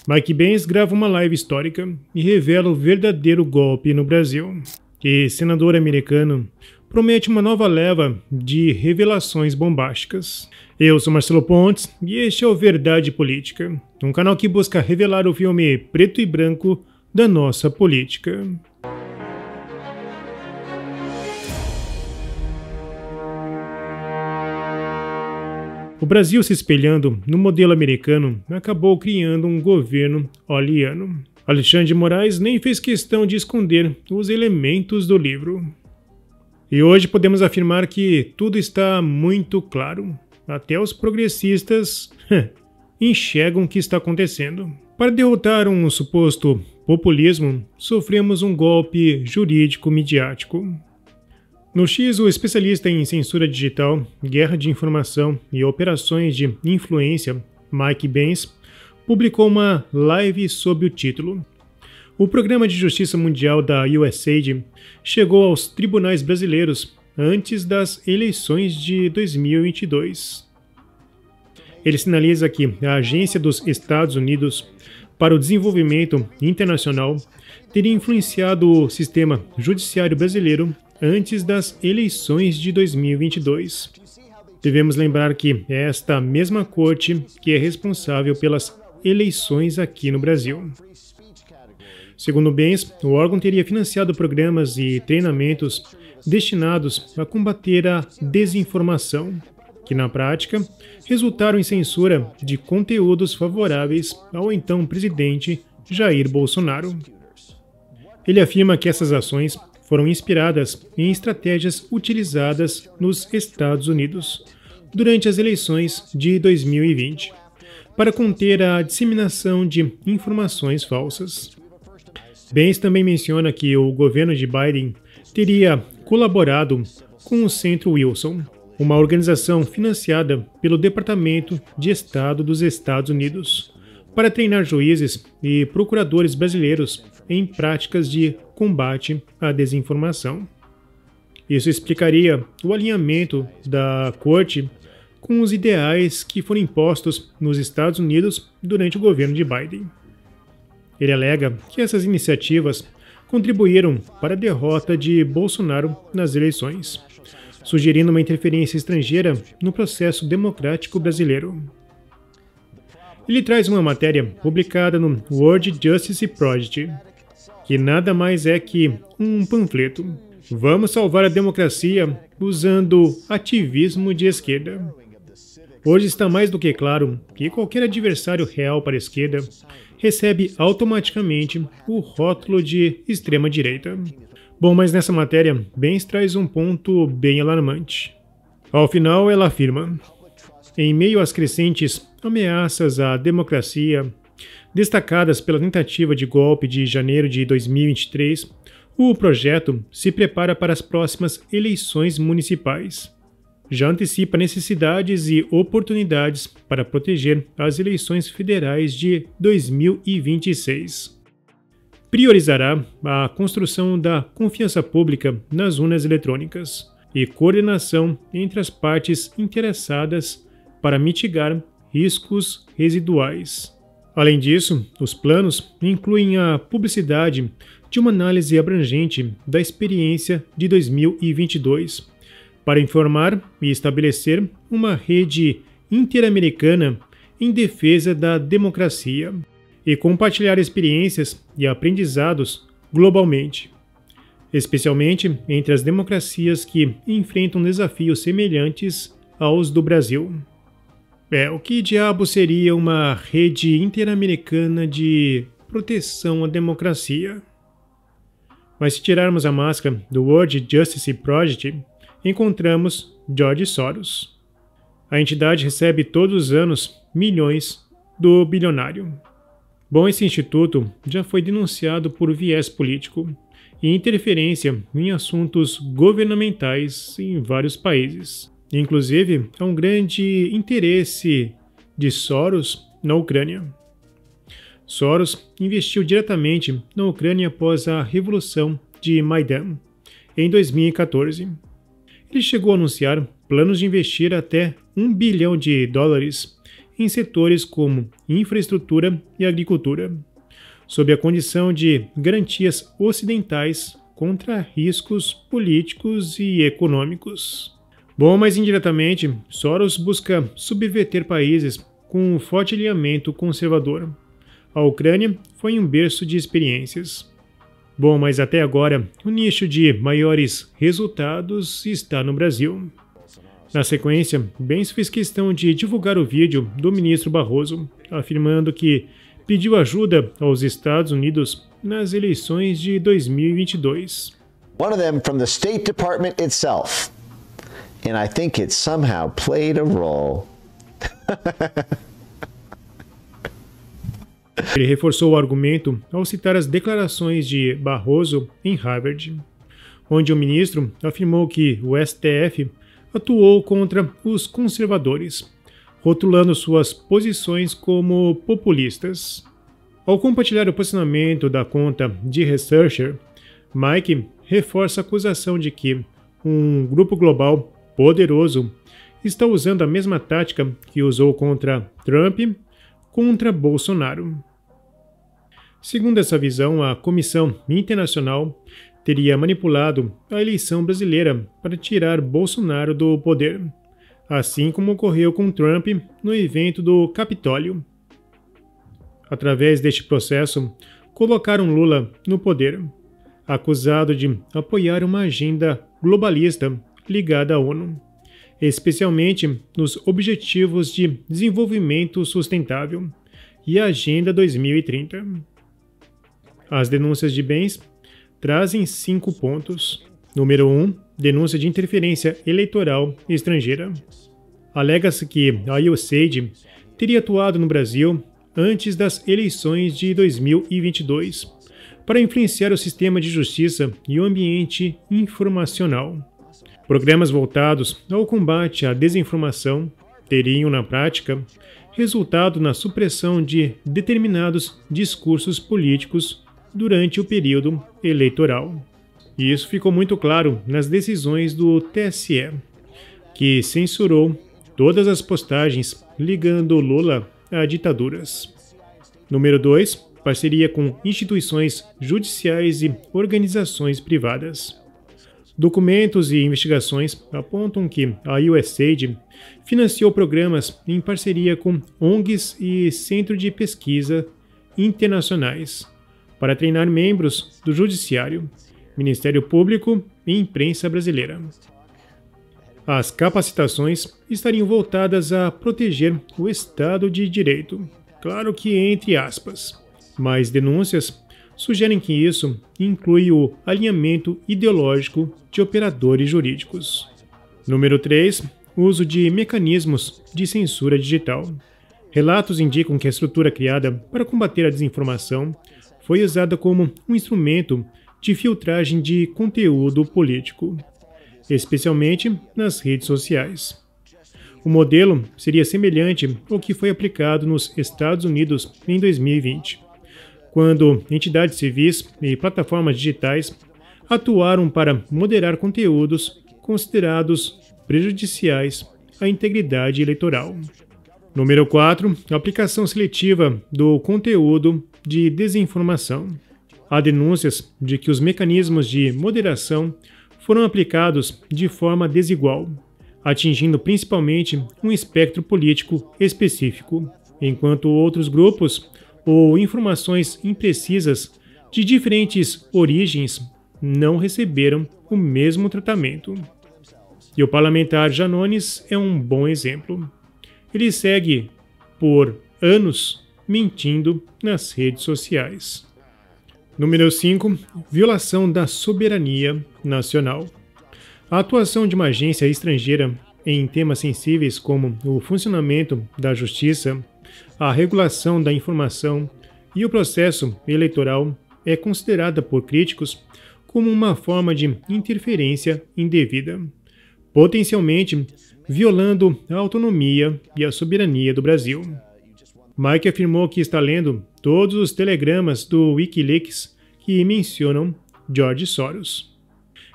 Mike Pence grava uma live histórica e revela o verdadeiro golpe no Brasil. E senador americano promete uma nova leva de revelações bombásticas. Eu sou Marcelo Pontes e este é o Verdade Política, um canal que busca revelar o filme preto e branco da nossa política. O Brasil, se espelhando no modelo americano, acabou criando um governo orwelliano. Alexandre de Moraes nem fez questão de esconder os elementos do livro. E hoje podemos afirmar que tudo está muito claro. Até os progressistas enxergam o que está acontecendo. Para derrotar um suposto populismo, sofremos um golpe jurídico-midiático. No X, o especialista em censura digital, guerra de informação e operações de influência, Mike Pence, publicou uma live sob o título "O Programa de Justiça Mundial da USAID chegou aos tribunais brasileiros antes das eleições de 2022. Ele sinaliza que a Agência dos Estados Unidos para o Desenvolvimento Internacional teria influenciado o sistema judiciário brasileiro antes das eleições de 2022. Devemos lembrar que é esta mesma corte que é responsável pelas eleições aqui no Brasil. Segundo Pence, o órgão teria financiado programas e treinamentos destinados a combater a desinformação, que na prática resultaram em censura de conteúdos favoráveis ao então presidente Jair Bolsonaro. Ele afirma que essas ações foram inspiradas em estratégias utilizadas nos Estados Unidos durante as eleições de 2020 para conter a disseminação de informações falsas. Pence também menciona que o governo de Biden teria colaborado com o Centro Wilson, uma organização financiada pelo Departamento de Estado dos Estados Unidos, para treinar juízes e procuradores brasileiros em práticas de combate à desinformação. Isso explicaria o alinhamento da corte com os ideais que foram impostos nos Estados Unidos durante o governo de Biden. Ele alega que essas iniciativas contribuíram para a derrota de Bolsonaro nas eleições, sugerindo uma interferência estrangeira no processo democrático brasileiro. Ele traz uma matéria publicada no World Justice Project, que nada mais é que um panfleto. Vamos salvar a democracia usando ativismo de esquerda. Hoje está mais do que claro que qualquer adversário real para a esquerda recebe automaticamente o rótulo de extrema-direita. Bom, mas nessa matéria, Pence traz um ponto bem alarmante. Ao final, ela afirma: em meio às crescentes ameaças à democracia, destacadas pela tentativa de golpe de janeiro de 2023, o projeto se prepara para as próximas eleições municipais. Já antecipa necessidades e oportunidades para proteger as eleições federais de 2026. Priorizará a construção da confiança pública nas urnas eletrônicas e coordenação entre as partes interessadas para mitigar riscos residuais. Além disso, os planos incluem a publicidade de uma análise abrangente da experiência de 2022, para informar e estabelecer uma rede interamericana em defesa da democracia e compartilhar experiências e aprendizados globalmente, especialmente entre as democracias que enfrentam desafios semelhantes aos do Brasil. O que diabo seria uma rede interamericana de proteção à democracia? Mas se tirarmos a máscara do World Justice Project, encontramos George Soros. A entidade recebe todos os anos milhões do bilionário. Bom, esse instituto já foi denunciado por viés político e interferência em assuntos governamentais em vários países. Inclusive, há um grande interesse de Soros na Ucrânia. Soros investiu diretamente na Ucrânia após a Revolução de Maidan, em 2014. Ele chegou a anunciar planos de investir até $1 bilhão em setores como infraestrutura e agricultura, sob a condição de garantias ocidentais contra riscos políticos e econômicos. Bom, mas indiretamente, Soros busca subverter países com um forte alinhamento conservador. A Ucrânia foi um berço de experiências. Bom, mas até agora, o nicho de maiores resultados está no Brasil. Na sequência, Benz fez questão de divulgar o vídeo do ministro Barroso, afirmando que pediu ajuda aos Estados Unidos nas eleições de 2022. One of them from the State Department itself. And I think it somehow played a role. Ele reforçou o argumento ao citar as declarações de Barroso em Harvard, onde o ministro afirmou que o STF atuou contra os conservadores, rotulando suas posições como populistas. Ao compartilhar o posicionamento da conta de Researcher, Mike reforça a acusação de que um grupo global poderoso está usando a mesma tática que usou contra Trump contra Bolsonaro. Segundo essa visão, a Comissão Internacional teria manipulado a eleição brasileira para tirar Bolsonaro do poder, assim como ocorreu com Trump no evento do Capitólio. Através deste processo, colocaram Lula no poder, acusado de apoiar uma agenda globalista ligada à ONU, especialmente nos Objetivos de Desenvolvimento Sustentável e a Agenda 2030. As denúncias de Benz trazem 5 pontos. Número 1. Denúncia de interferência eleitoral estrangeira. Alega-se que a USAID teria atuado no Brasil antes das eleições de 2022 para influenciar o sistema de justiça e o ambiente informacional. Programas voltados ao combate à desinformação teriam, na prática, resultado na supressão de determinados discursos políticos durante o período eleitoral. E isso ficou muito claro nas decisões do TSE, que censurou todas as postagens ligando Lula a ditaduras. Número 2. Parceria com instituições judiciais e organizações privadas. Documentos e investigações apontam que a USAID financiou programas em parceria com ONGs e centros de pesquisa internacionais para treinar membros do Judiciário, Ministério Público e imprensa brasileira. As capacitações estariam voltadas a proteger o Estado de Direito, claro que entre aspas, mas denúncias sugerem que isso inclui o alinhamento ideológico de operadores jurídicos. Número 3. Uso de mecanismos de censura digital. Relatos indicam que a estrutura criada para combater a desinformação foi usada como um instrumento de filtragem de conteúdo político, especialmente nas redes sociais. O modelo seria semelhante ao que foi aplicado nos Estados Unidos em 2020, quando entidades civis e plataformas digitais atuaram para moderar conteúdos considerados prejudiciais à integridade eleitoral. Número 4. Aplicação seletiva do conteúdo de desinformação. Há denúncias de que os mecanismos de moderação foram aplicados de forma desigual, atingindo principalmente um espectro político específico, enquanto outros grupos ou informações imprecisas de diferentes origens não receberam o mesmo tratamento. E o parlamentar Janones é um bom exemplo. Ele segue por anos mentindo nas redes sociais. Número 5. Violação da soberania nacional. A atuação de uma agência estrangeira em temas sensíveis como o funcionamento da justiça, a regulação da informação e o processo eleitoral é considerada por críticos como uma forma de interferência indevida, potencialmente violando a autonomia e a soberania do Brasil. Mike afirmou que está lendo todos os telegramas do Wikileaks que mencionam George Soros.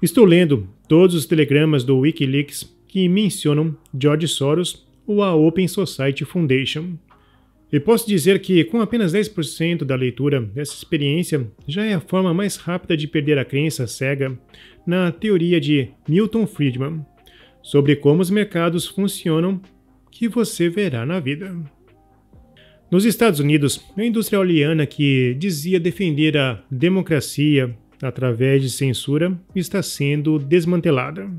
Estou lendo todos os telegramas do Wikileaks que mencionam George Soros ou a Open Society Foundation. E posso dizer que, com apenas 10% da leitura, essa experiência já é a forma mais rápida de perder a crença cega na teoria de Milton Friedman sobre como os mercados funcionam que você verá na vida. Nos Estados Unidos, a indústria oleana que dizia defender a democracia através de censura está sendo desmantelada.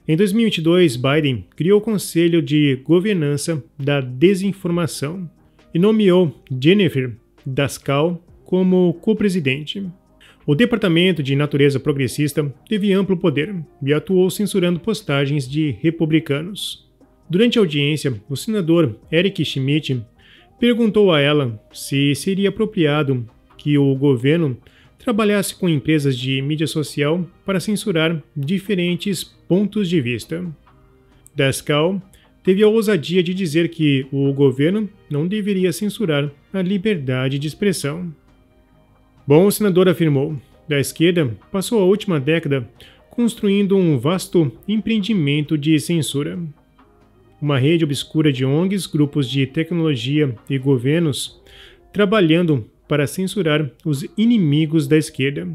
Em 2022, Biden criou o Conselho de Governança da Desinformação e nomeou Jennifer Daskal como co-presidente. O Departamento de Natureza Progressista teve amplo poder e atuou censurando postagens de republicanos. Durante a audiência, o senador Eric Schmidt perguntou a ela se seria apropriado que o governo trabalhasse com empresas de mídia social para censurar diferentes pontos de vista. Daskal teve a ousadia de dizer que o governo não deveria censurar a liberdade de expressão. Bom, o senador afirmou, da esquerda passou a última década construindo um vasto empreendimento de censura. Uma rede obscura de ONGs, grupos de tecnologia e governos trabalhando para censurar os inimigos da esquerda,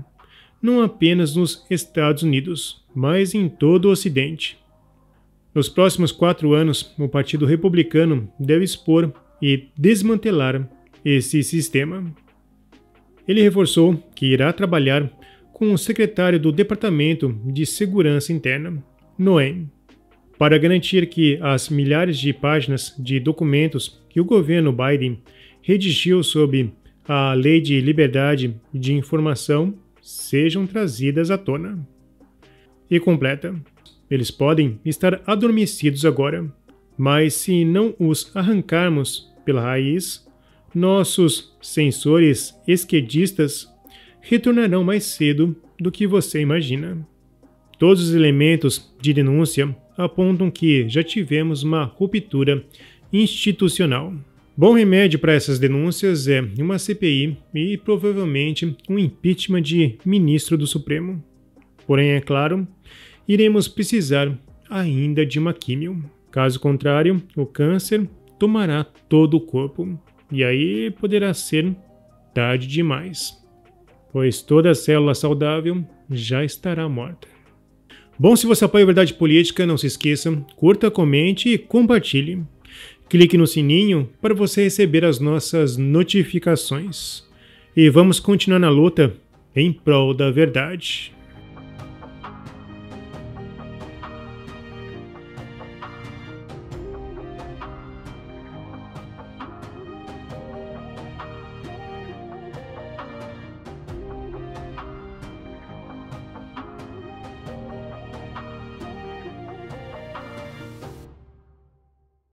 não apenas nos Estados Unidos, mas em todo o Ocidente. Nos próximos 4 anos, o Partido Republicano deve expor e desmantelar esse sistema. Ele reforçou que irá trabalhar com o secretário do Departamento de Segurança Interna, NOEM, para garantir que as milhares de páginas de documentos que o governo Biden redigiu sobre a Lei de Liberdade de Informação sejam trazidas à tona. E completa: eles podem estar adormecidos agora, mas se não os arrancarmos pela raiz, nossos censores esquerdistas retornarão mais cedo do que você imagina. Todos os elementos de denúncia apontam que já tivemos uma ruptura institucional. Bom remédio para essas denúncias é uma CPI e provavelmente um impeachment de ministro do Supremo. Porém, é claro, iremos precisar ainda de uma químio. Caso contrário, o câncer tomará todo o corpo. E aí poderá ser tarde demais, pois toda célula saudável já estará morta. Bom, se você apoia a Verdade Política, não se esqueça, curta, comente e compartilhe. Clique no sininho para você receber as nossas notificações. E vamos continuar na luta em prol da verdade.